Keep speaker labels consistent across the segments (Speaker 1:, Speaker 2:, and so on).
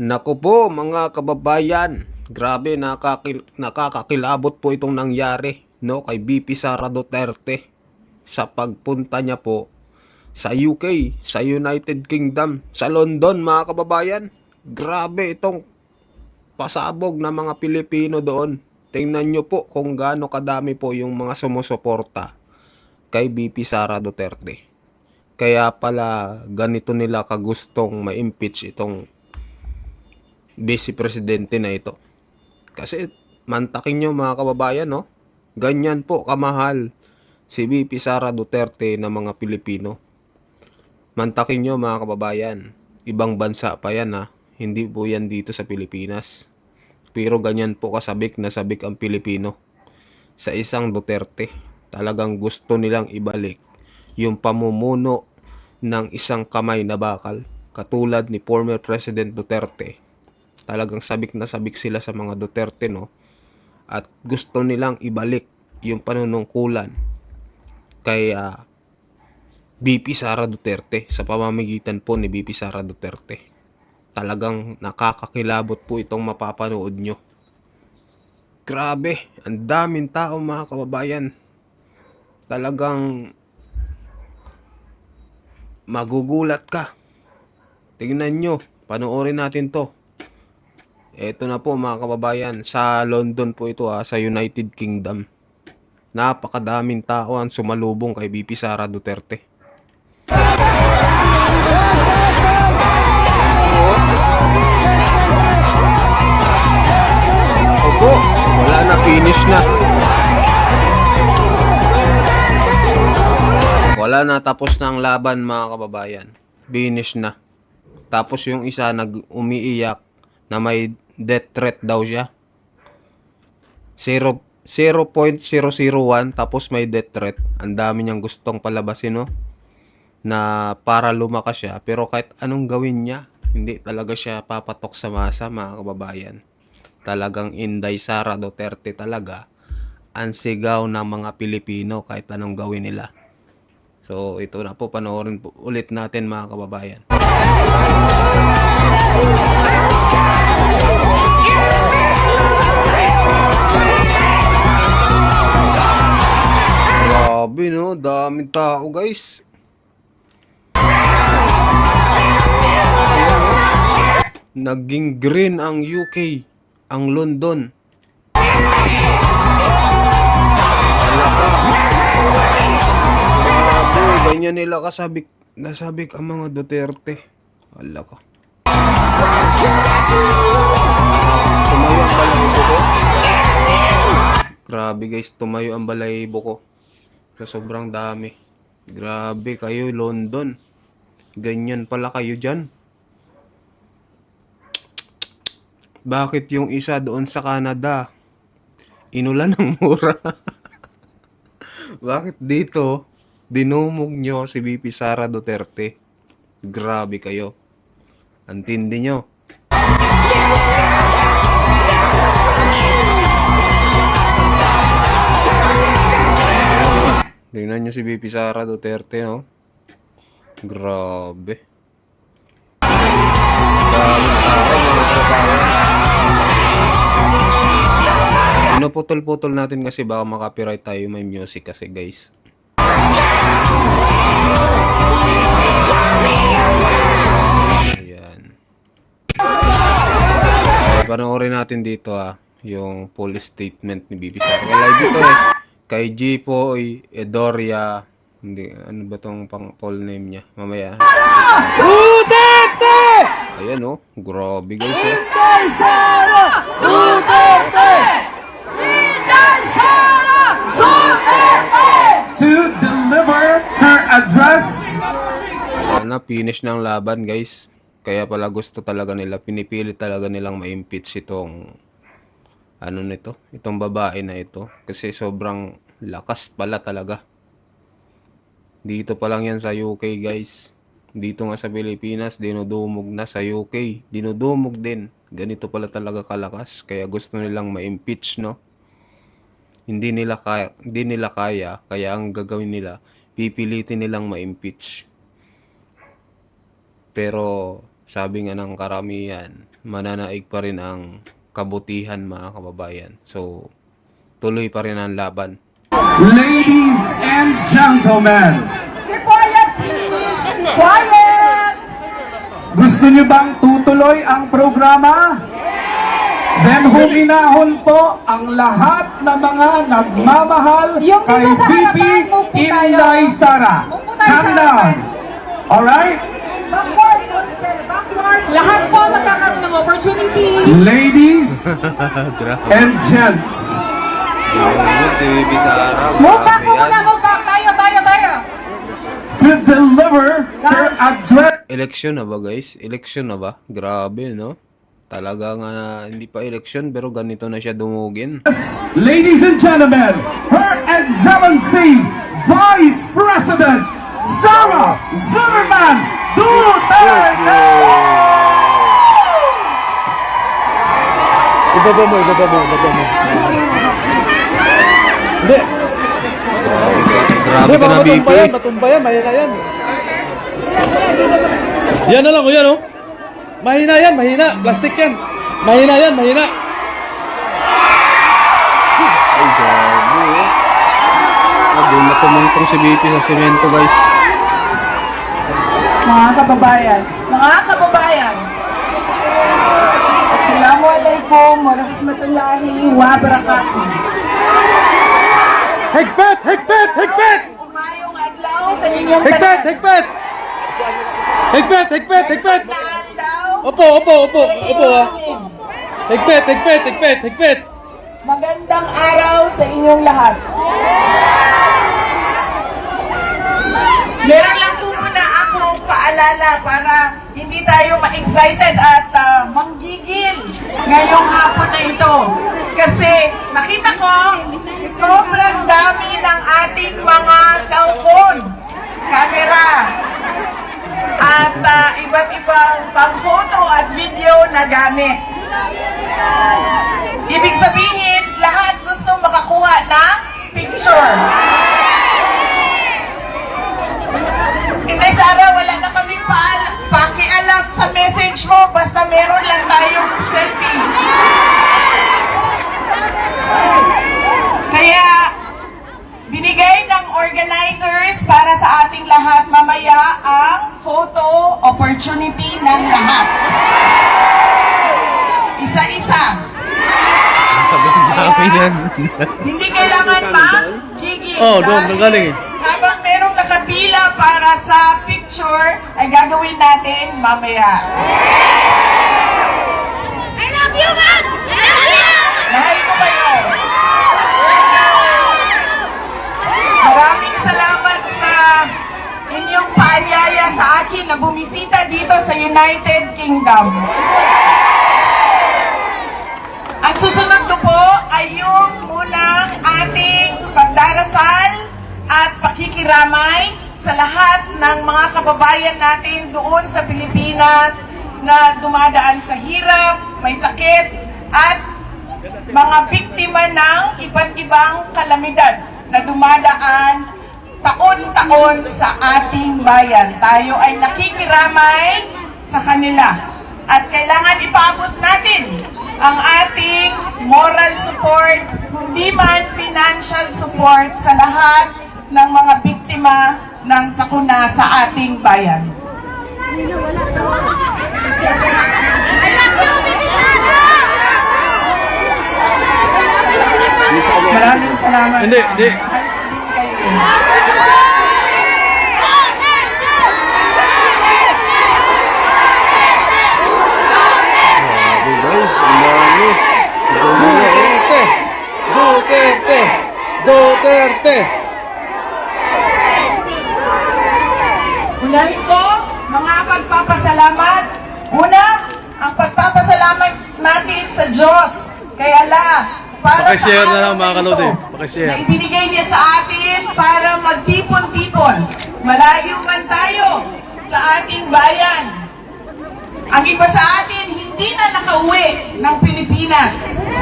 Speaker 1: Naku po mga kababayan, grabe nakakakilabot po itong nangyari no kay BP Sara Duterte sa pagpunta niya po sa UK, sa United Kingdom, sa London mga kababayan. Grabe itong pasabog na mga Pilipino doon. Tingnan nyo po kung gaano kadami po yung mga sumusuporta kay BP Sara Duterte. Kaya pala ganito nila kagustong ma-impeach itong vice presidente na ito. Kasi mantakin nyo mga kababayan, no? Ganyan po kamahal si VP Sara Duterte ng mga Pilipino. Mantakin nyo mga kababayan. Ibang bansa pa yan ha. Hindi po yan dito sa Pilipinas. Pero ganyan po kasabik na sabik ang Pilipino sa isang Duterte. Talagang gusto nilang ibalik yung pamumuno ng isang kamay na bakal. Katulad ni former President Duterte. Talagang sabik na sabik sila sa mga Duterte, no? At gusto nilang ibalik yung panunungkulan kay BP Sara Duterte sa pamamagitan po ni BP Sara Duterte. Talagang nakakakilabot po itong mapapanood nyo. Grabe, ang daming tao mga kababayan. Talagang magugulat ka. Tingnan nyo, panoorin natin to. Ito na po mga kababayan, sa London po ito sa United Kingdom. Napakadaming tao ang sumalubong kay BP Sara Duterte. Opo, wala na, finish na. Wala na, tapos na ang laban mga kababayan. Finish na. Tapos yung isa nag-umiiyak na may death threat daw siya. 0.001 tapos may death threat. Ang dami niyang gustong palabasin, no? Na para lumakas siya. Pero kahit anong gawin niya, hindi talaga siya papatok sa masa mga kababayan. Talagang Inday Sara Duterte talaga ang sigaw ng mga Pilipino kahit anong gawin nila. So ito na po, panoorin po ulit natin mga kababayan. Grabe no, daming tao guys. Naging green ang UK, ang London. Grabe, ganyan nila kasabik, nasabik ang mga Duterte. Hala ka. Tumayo ang balahibo ko. Grabe guys, tumayo ang balahibo ko. Sa sobrang dami. Grabe kayo, London. Ganyan pala kayo dyan. Bakit yung isa doon sa Canada, inulan ng mura? Bakit dito, dinumog nyo si VP Sara Duterte? Grabe kayo. Antindi nyo. Tingnan nyo si VP Sara Duterte, no? Grabe. Daming tao, mga kababayan. Pinuputol-putol natin kasi baka makapiright tayo, may music kasi guys. Ayan. Okay, panoorin natin dito yung police statement ni BP Sara. Live dito kay Jipoy Edoria. Hindi, ano ba tong pang full name niya? Mamaya.
Speaker 2: Duterte!
Speaker 1: Ayan grabe guys
Speaker 2: Inday Sara Duterte! Inday Sara Duterte! To deliver her address.
Speaker 1: Na finish ng laban guys. Kaya pala gusto talaga nila, pinipilit talaga nilang ma-impeach itong itong babae na ito. Kasi sobrang lakas pala talaga. Dito pa lang yan sa UK guys. Dito nga sa Pilipinas, dinudumog na. Sa UK, dinudumog din. Ganito pala talaga kalakas. Kaya gusto nilang ma-impeach, no? Hindi nila kaya. Kaya ang gagawin nila, pipilitin nilang ma-impeach. Pero sabi nga ng karamihan, mananaig pa rin ang kabutihan mga kababayan. So, tuloy pa rin ang laban.
Speaker 2: Ladies and gentlemen,
Speaker 3: Keep quiet, please! Quiet!
Speaker 2: gusto niyo bang tutuloy ang programa? Then huminahon po ang lahat ng mga nagmamahal
Speaker 3: Yung
Speaker 2: kay
Speaker 3: dito sa
Speaker 2: VP
Speaker 3: harapan, move po tayo.
Speaker 2: Inday Sara.
Speaker 3: Move po tayo
Speaker 2: Come
Speaker 3: sa
Speaker 2: down.
Speaker 3: harapan.
Speaker 2: Alright?
Speaker 3: Backward, konti, backward. Lahat po magkakaroon ng opportunity.
Speaker 2: Ladies
Speaker 1: Grabe.
Speaker 2: and gents,
Speaker 1: Si VP Sara.
Speaker 3: Move back
Speaker 1: grabe
Speaker 3: po
Speaker 1: yan.
Speaker 3: muna, move back. Tayo.
Speaker 2: to deliver her address.
Speaker 1: Election na ba guys? Election na ba? Grabe no? Talaga nga hindi pa election pero ganito na siya dumugin.
Speaker 2: Ladies and gentlemen, Her Excellency Vice President Sara Zimmerman Duterte!
Speaker 4: Ibaba mo. Hindi.
Speaker 1: Grabe ka na VP.
Speaker 4: Matumba yan, mahina yan. Yan na lang, yan oh. Mahina yan, mahina. Plastic yan. Mahina yan, mahina.
Speaker 1: Ay grabe oh. Doon na pumuntong si VP sa semento guys.
Speaker 3: Mga kababayan. Assalamualaikum warahmatullahi wabarakatuh.
Speaker 4: Higpit!
Speaker 3: Umayong adlaw kaninyong
Speaker 4: Higpit!
Speaker 3: Tahan daw.
Speaker 4: Opo ah. Higpit!
Speaker 3: Magandang araw sa inyong lahat. Meron lang po muna akong paalala para hindi tayo ma-excited at manggigil ngayong hapon na ito. Kasi nakita ko sobrang dami ng ating mga cellphone, camera, at iba't ibang pang-photo at video na gamit. Ibig sabihin, lahat gusto makakuha ng picture. Inday Sara, wala na kaming pakialam sa message mo, basta meron lang tayong selfie. Kaya, binigay ng organizers para sa ating lahat mamaya ang photo opportunity ng lahat. Isa-isa.
Speaker 1: Dami yan.
Speaker 3: Hindi kailangan mag-gigil.
Speaker 4: Doon galing eh.
Speaker 3: Habang merong nakapila para sa picture, ay gagawin natin mamaya. I love you, Mom! Mahal ko kayo. Maraming salamat sa inyong paanyaya sa akin na bumisita dito sa United Kingdom. Ang susunod ko po ay yung munang ating pagdarasal at pakikiramay sa lahat ng mga kababayan natin doon sa Pilipinas na dumadaan sa hirap, may sakit, at mga biktima ng iba't ibang kalamidad na dumadaan taon-taon sa ating bayan. Tayo ay nakikiramay sa kanila at kailangan ipaabot natin ang ating moral support, kundi man financial support sa lahat ng mga biktima ng sakuna sa ating bayan. Maraming salamat.
Speaker 4: Hindi.
Speaker 1: Grabe guys, ang dami.
Speaker 4: Duterte!
Speaker 3: Unahin ko, mga pagpapasalamat. Una, ang pagpapasalamat natin sa Diyos. Kaya para
Speaker 4: Pakishare na lang, mga
Speaker 3: araw
Speaker 4: kalodi.
Speaker 3: ito,
Speaker 4: Pakishare.
Speaker 3: na ibinigay niya sa atin para magtipon-tipon. Malayo man tayo sa ating bayan. Ang iba sa atin hindi na nakauwi ng Pilipinas.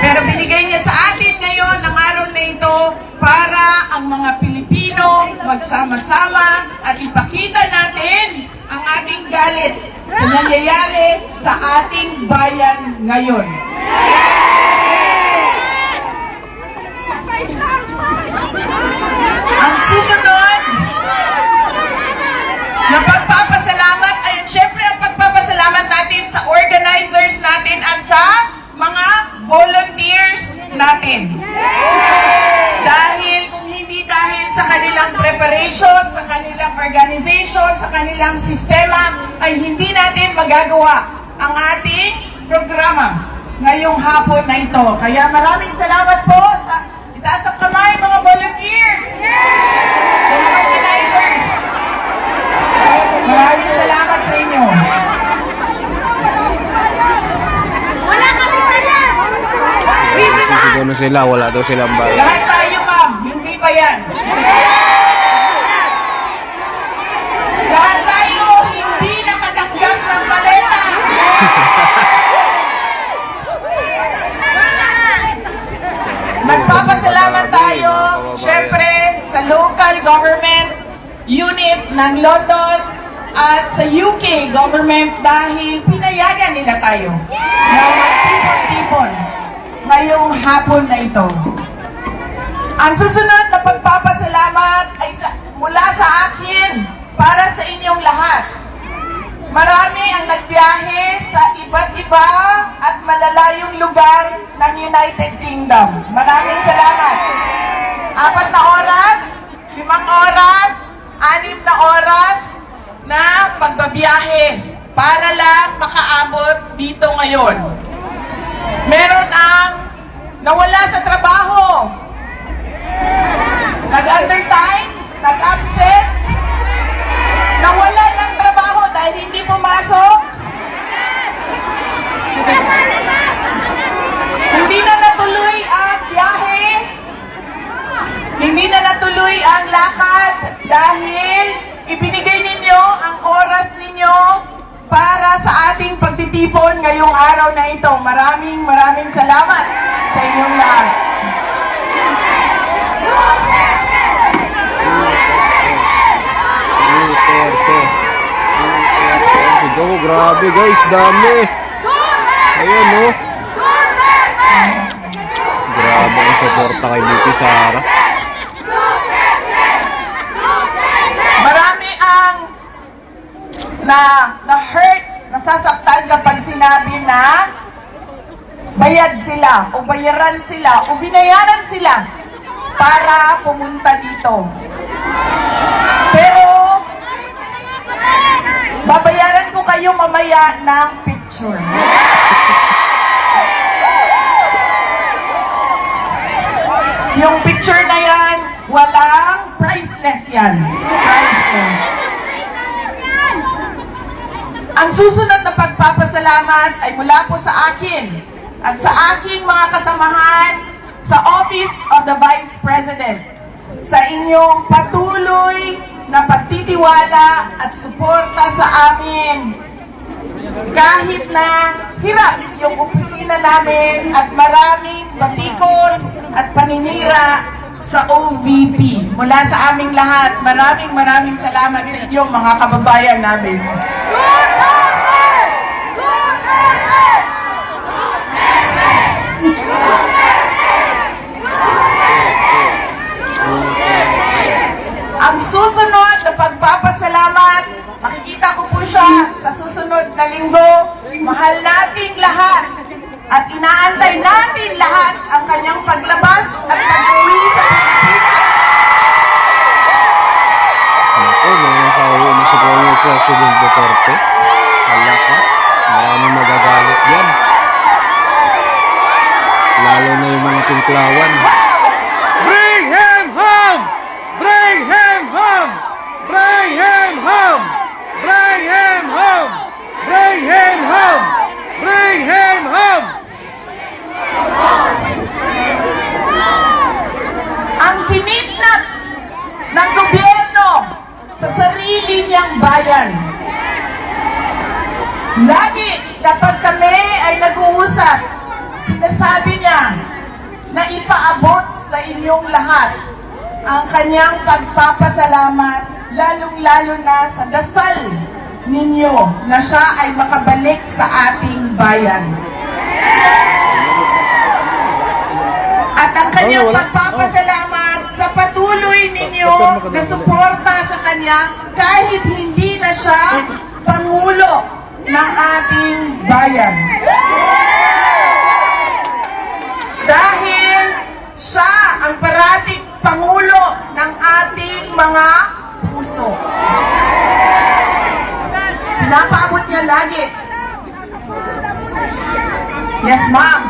Speaker 3: Pero binigay niya sa atin ngayon ang araw na ito para ang mga Pilipino magsama-sama at ipakita natin ang ating galit sa nangyayari sa ating bayan ngayon. Ang susunod na pagpapasalamat ay syempre ang pagpapasalamat natin sa organizers natin at sa mga volunteers natin. Dahil kung hindi dahil sa kanilang preparation, sa kanilang organization, sa kanilang sistema, ay hindi natin magagawa ang ating programa ngayong hapon na ito. Kaya maraming salamat po sa itaas ang kamay mga volunteers, mga organizers. Maraming salamat sa inyo.
Speaker 5: Wala kami pala!
Speaker 1: Sisigaw na sila, wala daw silang bayan.
Speaker 3: Lahat tayo ma'am, hindi pa yan. Lahat tayo hindi nakatanggap ng maleta. Nagpapasalamat tayo, syempre, sa local government unit ng London at sa UK government dahil pinayagan nila tayo na magtipon-tipon ngayong hapon na ito. Ang susunod na pagpapasalamat ay mula sa akin para sa inyong lahat. Marami ang nagbiyahe sa iba't iba at malalayong lugar ng United Kingdom. Maraming salamat. 4 na oras, 5 oras, 6 na oras na pagbabiyahe para lang makaabot dito ngayon. Meron ang nawala sa trabaho, nag-undertime, nag-absent, nawala ng trabaho dahil hindi pumasok, hindi na natuloy ang biyahe, hindi na natuloy ang lakad dahil ibinigay ninyo ang oras ninyo para sa ating pagtitipon ngayong araw na ito. Maraming salamat sa inyong lahat.
Speaker 1: Duterte. Sigaw, grabe guys, dami. Ayan oh. Grabe ang suporta kay BP Sara.
Speaker 3: Marami ang na-hurt, nasasaktan kapag sinabi na bayad sila o bayaran sila o binayaran sila para pumunta dito. Pero babayaran ko kayo mamaya ng picture. Yung picture na yan, walang priceless yan. Priceless. Ang susunod na pagpapasalamat ay mula po sa akin at sa aking mga kasamahan sa Office of the Vice President sa inyong patuloy na pagtitiwala at suporta sa amin. Kahit na hirap yung opisina namin at maraming batikos at paninira sa OVP. Mula sa aming lahat, maraming salamat sa inyong mga kababayan namin. Ang susunod na pagpapasalamat, makikita ko po siya sa susunod na linggo. Mahal nating lahat at inaantay natin lahat ang kanyang paglabas at pag-uwi sa Pilipinas.
Speaker 1: Ako, mga kauwi na si Former President Duterte. Halaka, maraming magagalit yan. Lalo na yung mga tinklawan.
Speaker 4: Bring him home! Bring him home! Bring him home! Bring him home! Bring him home! Bring him home!
Speaker 3: Ang kinidnap ng gobyerno sa sarili niyang bayan. Lagi kapag kami ay nag-uusap, sinasabi niya na ipaabot sa inyong lahat ang kanyang pagpapasalamat, lalong-lalo na sa dasal ninyo na siya ay makabalik sa ating bayan. At ang kanyang pagpapasalamat sa patuloy ninyo na suporta sa kanya kahit hindi na siya Pangulo ng ating bayan. Dahil siya ang parating Pangulo ng ating mga puso. Pinapaabot niya lagi. Yes, ma'am.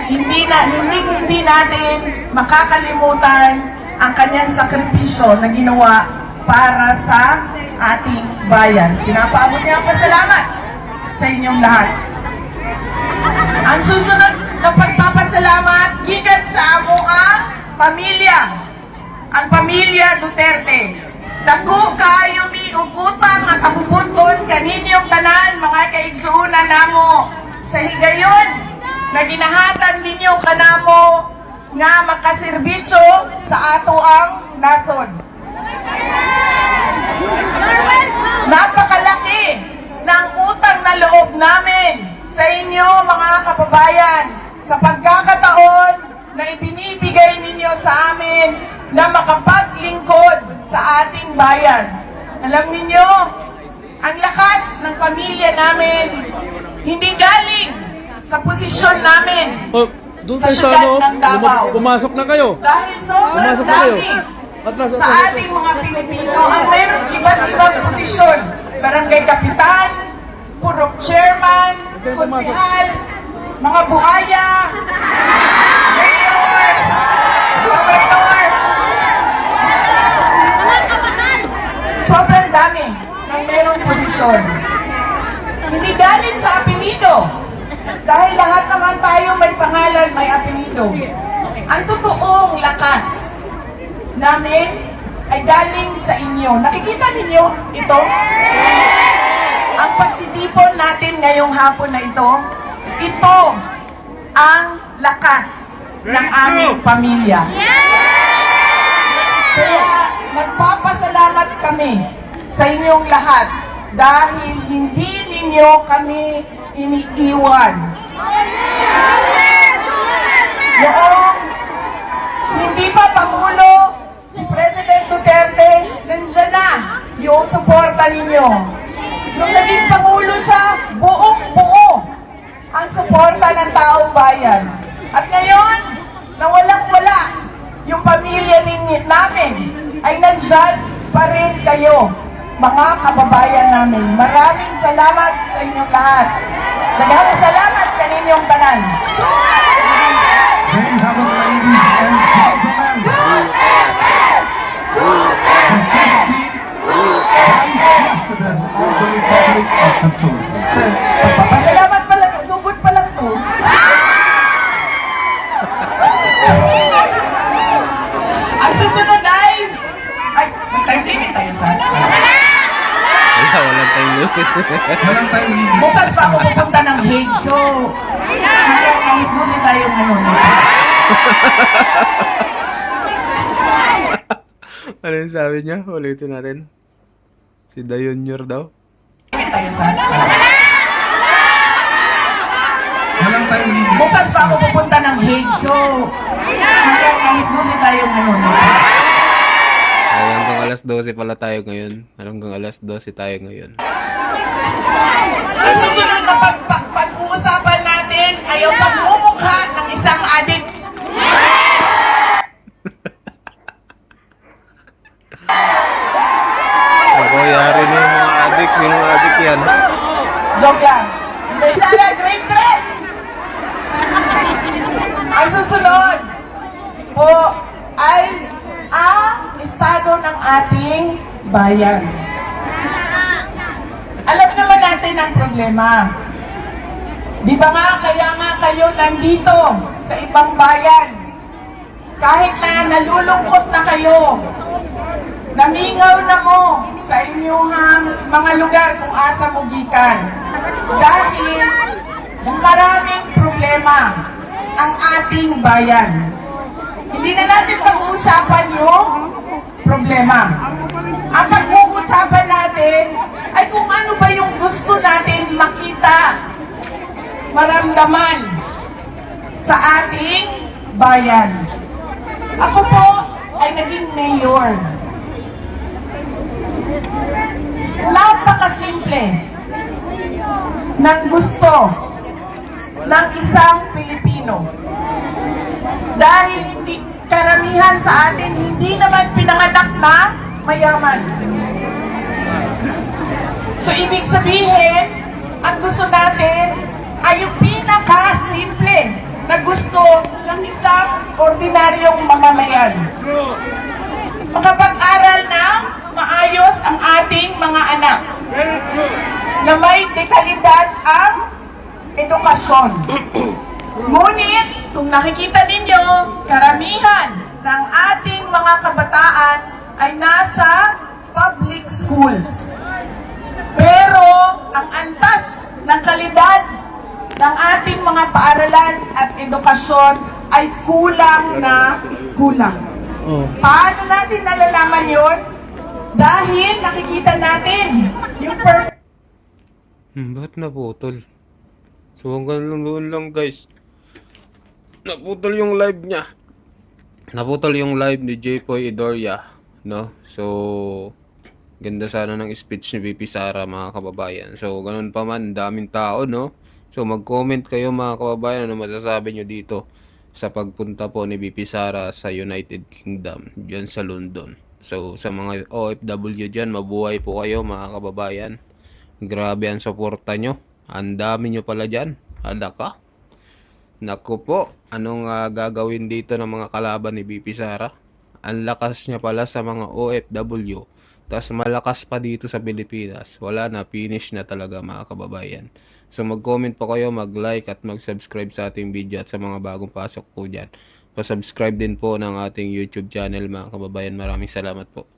Speaker 3: Hindi natin makakalimutan ang kanyang sakripisyo na ginawa para sa ating bayan. Pinapaabot niya ang pasalamat sa inyong lahat. Ang susunod na pagpapasalamat gikan sa amuang pamilya, ang pamilya Duterte. Dako kayo mi ugutang at kapupunton kaninyong tanan mga kaigsuunan namo sa higayon na ginahatag ninyo kanamo nga makaserbisyo sa ato ang nasod. Napakalaki ng utang na loob namin sa inyo mga kababayan sa pagkakataon na ibinibigay ninyo sa amin na makapaglingkod sa ating bayan. Alam ninyo, ang lakas ng pamilya namin hindi galing sa posisyon namin
Speaker 4: Oh, doon
Speaker 3: sa
Speaker 4: kayo sa
Speaker 3: syudad
Speaker 4: ano,
Speaker 3: ng Davao.
Speaker 4: pumasok na kayo.
Speaker 3: Dahil sobrang
Speaker 4: Pumasok na kayo.
Speaker 3: dami
Speaker 4: Atras,
Speaker 3: sa
Speaker 4: atras.
Speaker 3: ating mga Pilipino ang mayroong iba't ibang posisyon. Barangay Kapitan, Purok Chairman, Konsehal, mga buhaya, Mayor, Gobernador. Sobrang dami ng mayroong posisyon. Hindi galing sa apelido. Dahil lahat naman tayo may pangalan, may apelido. Ang totoong lakas namin ay galing sa inyo. Nakikita ninyo ito? Ang pagtitipon natin ngayong hapon na ito ang lakas ng aming pamilya. Kaya nagpapasalamat kami sa inyong lahat dahil hindi ninyo kami iniiwan. Noong hindi pa Pangulo si President Duterte, nandiyan na yung suporta ninyo. Nung naging Pangulo siya, buong-buo ang suporta ng taong bayan. At ngayon, na walang-wala yung pamilya namin, ay nandyan pa rin kayo, mga kababayan namin. Maraming salamat sa inyong lahat. Maraming salamat kaninyong tanan.
Speaker 2: Then, have a ladies and gentlemen, the 15th Vice President of the Republic of the Philippines.
Speaker 3: Pasalamat pa lang, sugod pa lang to. Ang susunod ay may time limit tayo sa
Speaker 1: Walang time limit.
Speaker 2: Walang tayo libre.
Speaker 3: bukas pa ako pupunta ng Hague. So, hanggang alis 12 tayo ngayon.
Speaker 1: Ano yung sabi niya? Ulitin natin. Si Dayonyor daw.
Speaker 3: Limit tayo sa
Speaker 2: Walang tayo libre.
Speaker 3: bukas pa ako pupunta ng Hague. So, hanggang alis 12 tayo ngayon.
Speaker 1: Ay, hanggang alas 12 pala tayo ngayon. Hanggang alas 12 tayo ngayon.
Speaker 3: Ang susunod na pag-uusapan natin ay ang pagmumukha ng isang adik.
Speaker 1: Ako, yari na yung mga adik. Sinong adik yan?
Speaker 3: Joke lang. Sana great threats! Ang susunod po ay ang estado ng ating bayan. Alam naman natin ang problema. Di ba nga, kaya nga kayo nandito sa ibang bayan. Kahit na nalulungkot na kayo, namingaw na mo sa inyong mga lugar kung asa mo gikan. Dahil maraming problema ang ating bayan. Hindi na natin pag-uusapan yung problema. Ang pag-uusapan natin ay kung ano ba yung gusto natin makita, maramdaman sa ating bayan. Ako po ay naging mayor. Napakasimple ng gusto ng isang Pilipino. Dahil hindi, karamihan sa atin hindi naman pinanganak na mayaman. So ibig sabihin, ang gusto natin ay yung pinaka-simple na gusto ng isang ordinaryong mamamayan. Makapag-aral ng maayos ang ating mga anak. Na may dekalidad ang edukasyon. Ngunit, kung nakikita ninyo, karamihan ng ating mga kabataan ay nasa public schools. Pero, ang antas ng kalidad ng ating mga paaralan at edukasyon ay kulang na kulang. Paano natin nalalaman yun? Dahil nakikita natin yung
Speaker 1: Ba't naputol? So hanggang doon lang guys. Naputol yung live niya. Naputol yung live ni J-Poy Idoria, no? So ganda sana ng speech ni VP Sara, mga kababayan. So ganun pa man, daming tao, no? So mag-comment kayo, mga kababayan, ano masasabi nyo dito sa pagpunta po ni VP Sara sa United Kingdom, dyan sa London. So sa mga OFW dyan, mabuhay po kayo, mga kababayan. Grabe ang suporta nyo. Ang dami nyo pala dyan. Hala ka. Naku po, anong gagawin dito ng mga kalaban ni VP Sara? Ang lakas niya pala sa mga OFW. Tapos malakas pa dito sa Pilipinas. Wala na, finish na talaga, mga kababayan. So mag-comment po kayo, mag-like at mag-subscribe sa ating video at sa mga bagong pasok po dyan. Pa-subscribe din po ng ating YouTube channel, mga kababayan. Maraming salamat po.